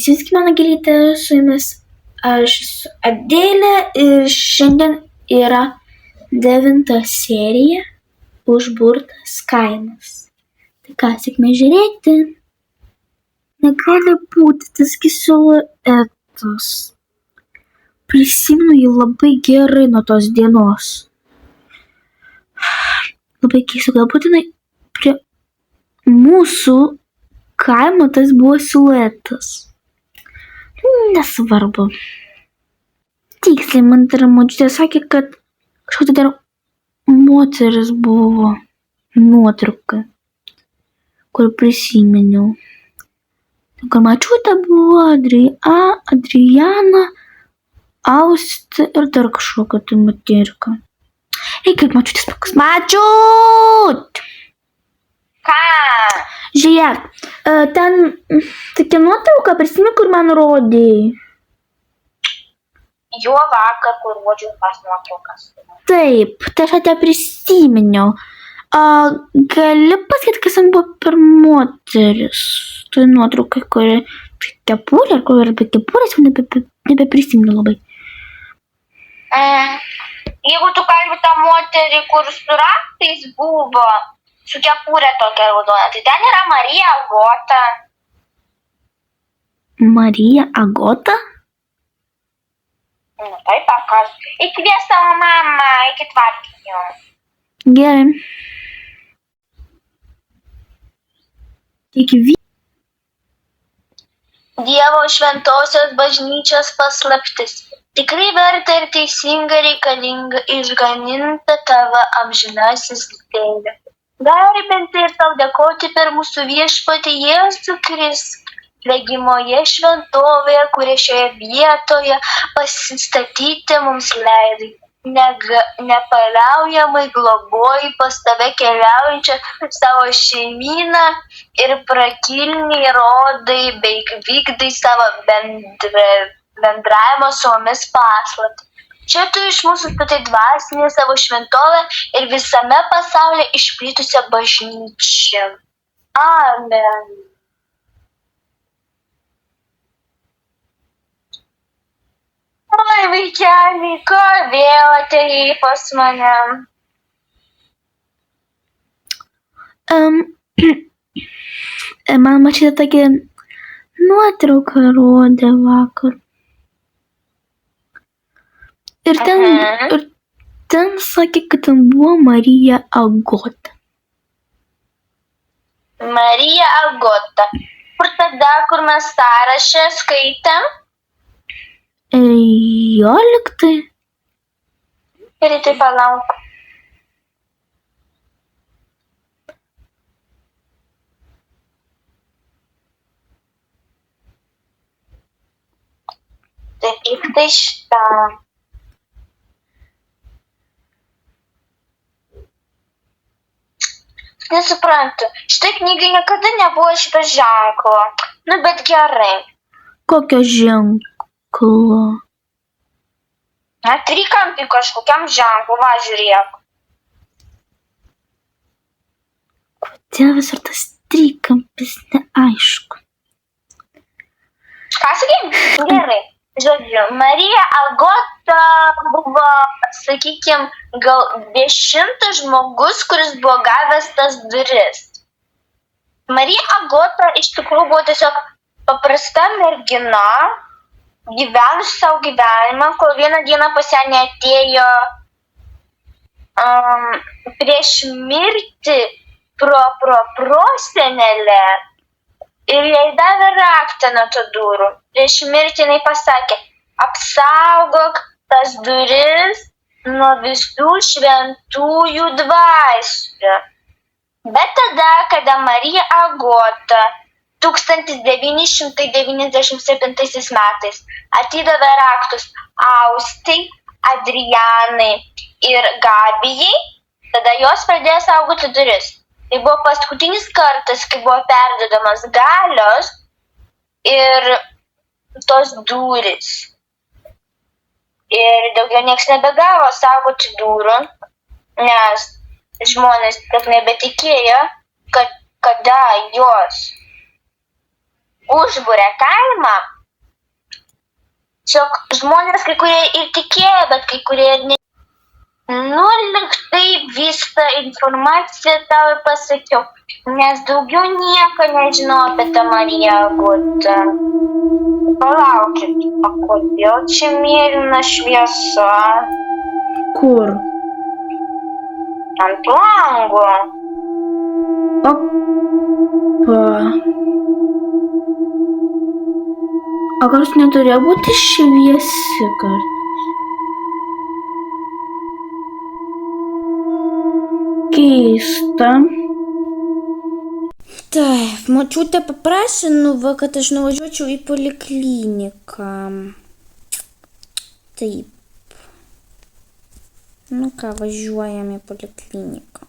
Sveiki, mano gėlytė, su jumis aš esu Adelė ir šiandien yra 9 serija Užburtas kaimas. Tai ką, sėkmė žiūrėti. Negali būti tasgi siluetas. Prisimenu jį labai gerai nuo tos dienos. Labai keista, galbūt prie mūsų kaimo tas buvo siluetas. Nesvarbu. Tiksliai man tai močiutė sakė, kad kažkokia dar moteris buvo nuotrauka, kur prisiminiau. Kur močiutė buvo Adriana, Austė ir dar kažkokia tai moterika. Reikia močiutės pakas. Mačiut! Ką? Žiūrėk, ten tokia nuotrauka, prisimeni, kur man rodėjai? Jo vakar, kur rodžiau tas nuotraukas. Taip, tai aš ją prisiminiau. Gali pasakyti, kas ten buvo per moteris? Tai nuotrauka, kuri kepurė, ar kur yra be kepurės, jau nebeprisimenu labai. Jeigu tu kalbi tą moterį, kur su raktais buvo, su kepurė tokia raudona, tai ten yra Marija Agota. Marija Agota? Nu, taip, pakas. Įkvies savo mamą, iki tvarkinio. Gerai. Dievo šventosios bažnyčios paslaptis. Tikrai verta ir teisinga reikalinga išganinta tavo amžinasis tėve. Garbinti ir tau dėkoti per mūsų viešpatį Jėzų Kristų, regimoje šventovėje, kurie šioje vietoje pasistatyti mums leidai. Nepaliaujamai globoji pas tave keliaujančią savo šeimyną ir prakilniai rodai bei vykdai savo bendravimo su mumis paslaptį. Čia tu iš mūsų statai dvasinę savo šventovę ir visame pasaulyje išplitusią bažnyčią. Amen. Oi, vaikeliai, ką vėl atėjai pas mane? Man mačiau tokią nuotrauką rodė vakar. Ir ten sakė, kad ten buvo Marija Agota. Marija Agota. Kur tada, kur mes sąrašę skaitėm? Jo, liktai. Ir tai palauk. Tai tiktai šitą. Nesuprantu, šitai knygai niekada nebuvo šito ženklo. Nu, bet gerai. Kokio ženklo? Na, trikampį kažkokiam ženklu, va, žiūrėk. Kodėl visur tas trikampis, neaišku. Ką sakėm? Gerai. Žodžiu, Marija Agota buvo, sakykim, gal 10 žmogus, kuris buvo gavęs tas duris. Marija Agota iš tikrųjų buvo tiesiog paprasta mergina, gyvenusi savo gyvenimą, kol vieną dieną pas ją neatėjo prieš mirtį prosenelė ir jai davė raktą nuo tų durų. Prieš mirtį jinai pasakė, apsaugok tas duris nuo visų šventųjų dvasių. Bet tada, kada Marija Agota 1997 metais atidavė raktus Austei, Adrianai ir Gabijai, tada jos pradėjo saugoti duris. Tai buvo paskutinis kartas, kai buvo perduodamas galios ir tos durys. Ir daugiau nieks nebegavo saugoti durų, nes žmonės tiek nebetikėjo, kad kada jos užbūrė kaimą. Tiesiog žmonės kai kurie ir tikėjo, bet kai kurie ir ne. Nu, lyg taip vyksta informacija, tau ir pasakiau, nes daugiau nieko nežinau apie tą Mariją Agutą. Palaukit, o kodėl čia mėlyna šviesa? Kur? Ant lango. Opa. O kas neturėjo būti šviesi kartais? Keista. Taip, močiutė paprašė, kad aš nuvažiuočiau į polikliniką. Taip. Nu ką, važiuojam į polikliniką.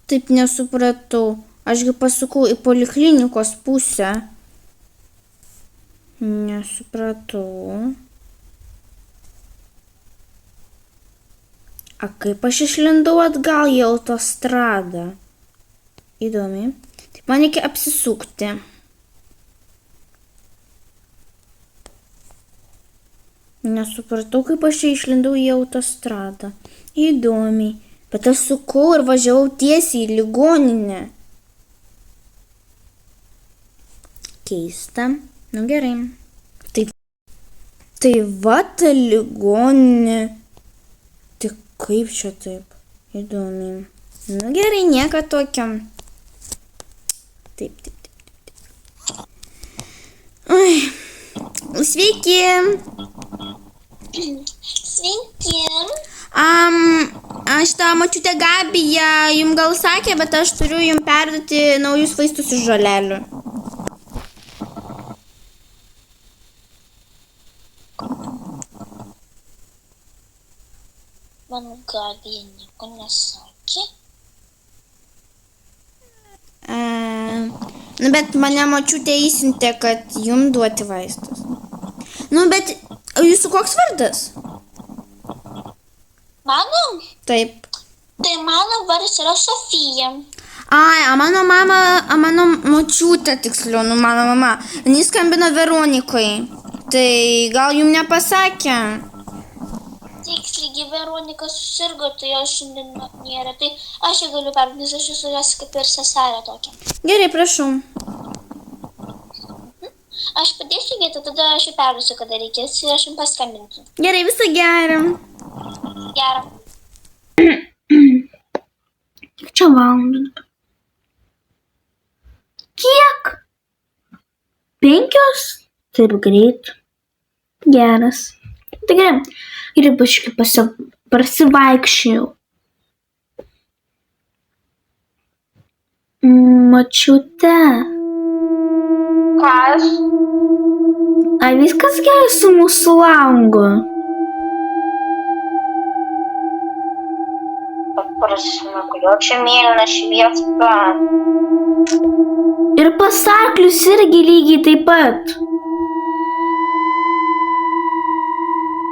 Taip nesupratau. Ašgi pasukau į poliklinikos pusę. Nesupratau. A kaip aš išlindau atgal į autostradą? Įdomi. Taip man reikia apsisukti. Nesupratau, kaip aš čia išlindau į autostradą. Įdomiai. Bet aš sukau ir važiavau tiesiai į ligoninę. Keista. Nu gerai. Tai va ta ligoninė. Tik kaip čia taip? Įdomiai. Nu gerai, nieko tokio. Taip. Oi. Sveiki. Sveiki. Aš tą močiutę Gabiją jums gal sakė, bet aš turiu jums perduoti naujus vaistus iš žolelių. Man Gabija nieko nesakė. Nu, bet mane močiutė įsiuntė, kad jums duoti vaistus. Nu, bet jūsų koks vardas? Mano? Taip. Tai mano vardas yra Sofija. Ai, mano močiutė tiksliau, mano mama. Jis skambino Veronikai. Tai gal jums nepasakė? Tiksliai, Veronika susirgo, tai aš šiandien nėra. Tai aš ją galiu perduoti, nes aš esu jos kaip ir seselė tokia. Gerai, prašau. Aš padėsiu vietą, tada aš jį perduosiu, kada reikės ir aš jums paskambinsiu. Gerai, visą gerą. Gerą. Kiek čia valandų? Kiek? 5? Taip greit. Geras. Tai gerai. Ir biškį prasivaikščiojau. Močiute. Kas? A viskas gerai su mūsų langu? Prasme, kodėl čia mėlyna šviesa? Ir pasaklius irgi lygiai taip pat.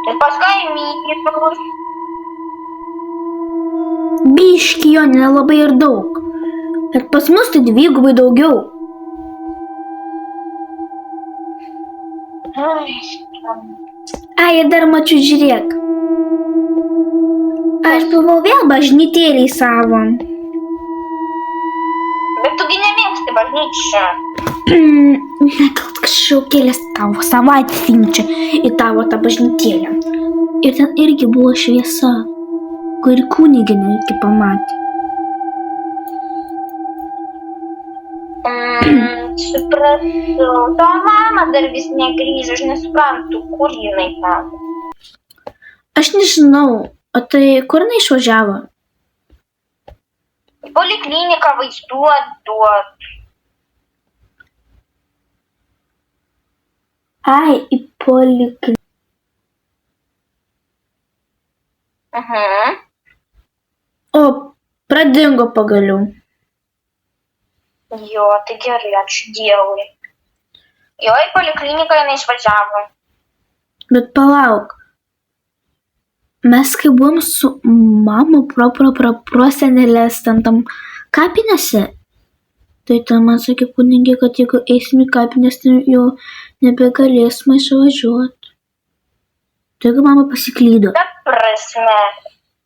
Ir pas kaimynus. Biški jo nelabai ir daug. Bet pas mus tai 2 daugiau. Ai, ir dar mačiu, žiūrėk. Aš buvau vėl bažnytėliai savo. Bet tugi nemėgsti bažnyčią. Gal kažkaip kelias tavo savaitės siunčia į tavo tą bažnytėlę. Ir ten irgi buvo šviesa, kur kuniginė irgi pamatė. Supratau. Tavo mama dar vis negrįžo, aš nesuprantu, kur jinai ten. Aš nežinau, o tai kur jinai išvažiavo? Į polikliniką vaistų duot. Ai, į polikliniką. O, pradingo pagaliau. Jo, tai gerai, ačiū Dievui. Jo, į polikliniką jinai išvažiavo. Bet palauk. Mes kai buvom su mama prosenelės tam kapinėse. Tai ta man sakė kunigė, kad jeigu eisim į kapines, tai jau nebegalėsim išvažiuoti. Taigi mama pasiklydo. Ta prasme.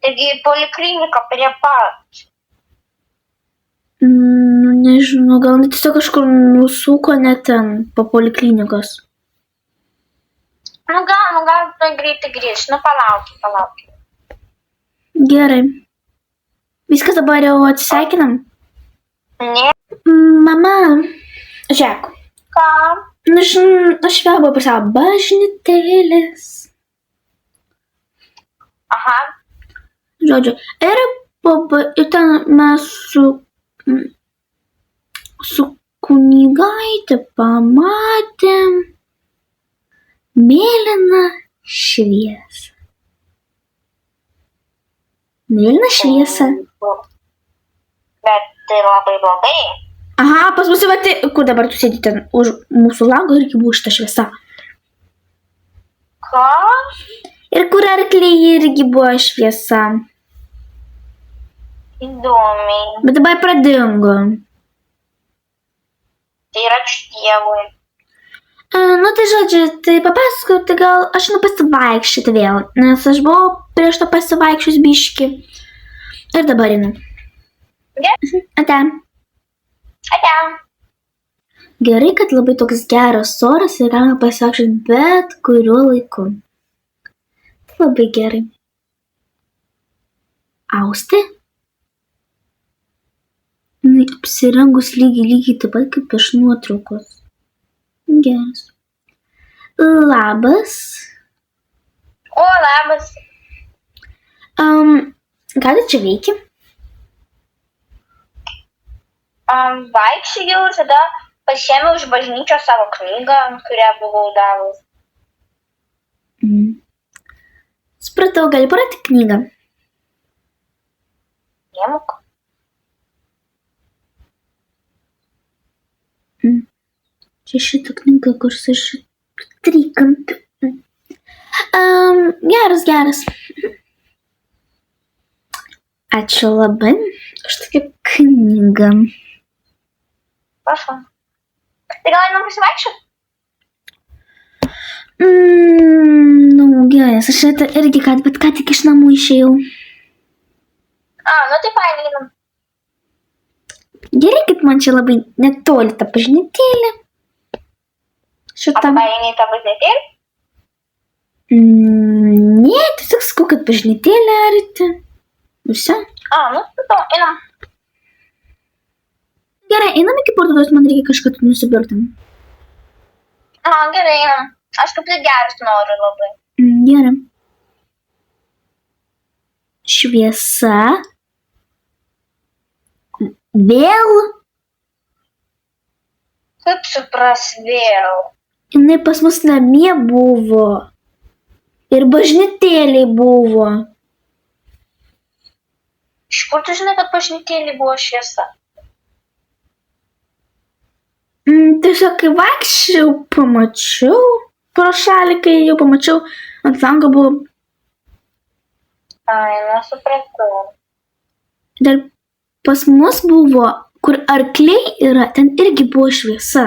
Taigi poliklinika prie pat. Nežinau, gal net tiesiog kažkur nusuko net ten po poliklinikos. Nu gal greitai grįž. Nu palauk. Gerai. Viskas dabar jau atsisveikinam? Ne. Mama, žiūrėk. Ką? Aš vėl buvau prie savo bažnytėlės. Aha. Žodžiu, ir ten mes su kunigaitė pamatėm mėlyną šviesą. Mėlyną šviesą. Bet tai labai blogai. Aha, pas mus jau kur dabar tu sėdi ten už mūsų lango irgi buvo šita šviesa. Ką? Ir kur arkliai irgi buvo šviesa. Įdomiai. Bet dabar pradingo. Tai yra ačiū Dievui. Nu tai žodžiu, tai papasakau, tai gal aš pasivaikščioti vėl, nes aš buvau prieš to pasivaikščius biškį. Ir dabar einu. Ate. Gerai, kad labai toks geras oras ir galima pasivaikščioti bet kuriuo laiku. Labai gerai. Austė? Apsirengus lygiai taip pat kaip iš nuotraukos. Geras. Labas. O, labas. Ką tu čia veiki? Vaikščiojau ir tada pasiėmiau iš bažnyčios savo knygą, kurią buvau davus. Supratau, gali parodyti knygą? Imk. Čia šitą knygą, kur su šitų trikampiu. Geras. Ačiū labai už tokią knygą. Prašau. Tai gal einam pasivaikščioti? Gerai, aš irgi ką tik iš namų išėjau. Nu tai fainai einam. Gerai, kad man čia labai netoli ta bažnytėlė. Ką eini į tą bažnytėlę? Ne, tiesiog sakau, kad bažnytėlė arti. Visi? Nu tai einam. Gerai, einam iki parduotuvės, man reikia kažką nusipirkti. Gerai, einam. Aš kaip tai geras noriu labai. Gerai. Šviesa. Vėl? Kaip supras vėl? Jinai pas mus namie buvo. Ir bažnytėlė buvo. Iš kur tu žinai, kad bažnytėlė buvo šviesa? Tiesiog kai vaikščiau, pamačiau. Pro šalį, kai jau pamačiau, ant lango buvo. Nesupratau. Dar pas mus buvo, kur arkliai yra, ten irgi buvo šviesa.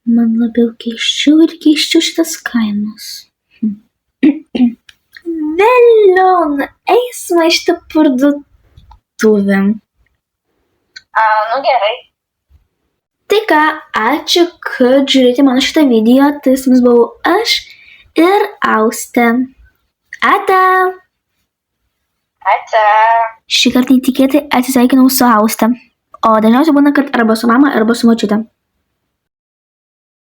Man labiau keisčiau šitas kaimas. Vėliau eisime į šitą parduotuvę. Gerai. Tai ką, ačiū, kad žiūrėjote mano šitą video. Tai su jumis buvau aš ir Austė. Ate! Šį kartą netikėtai atsisveikinau su Austė. O dažniausiai būna, kad arba su mama, arba su močiute.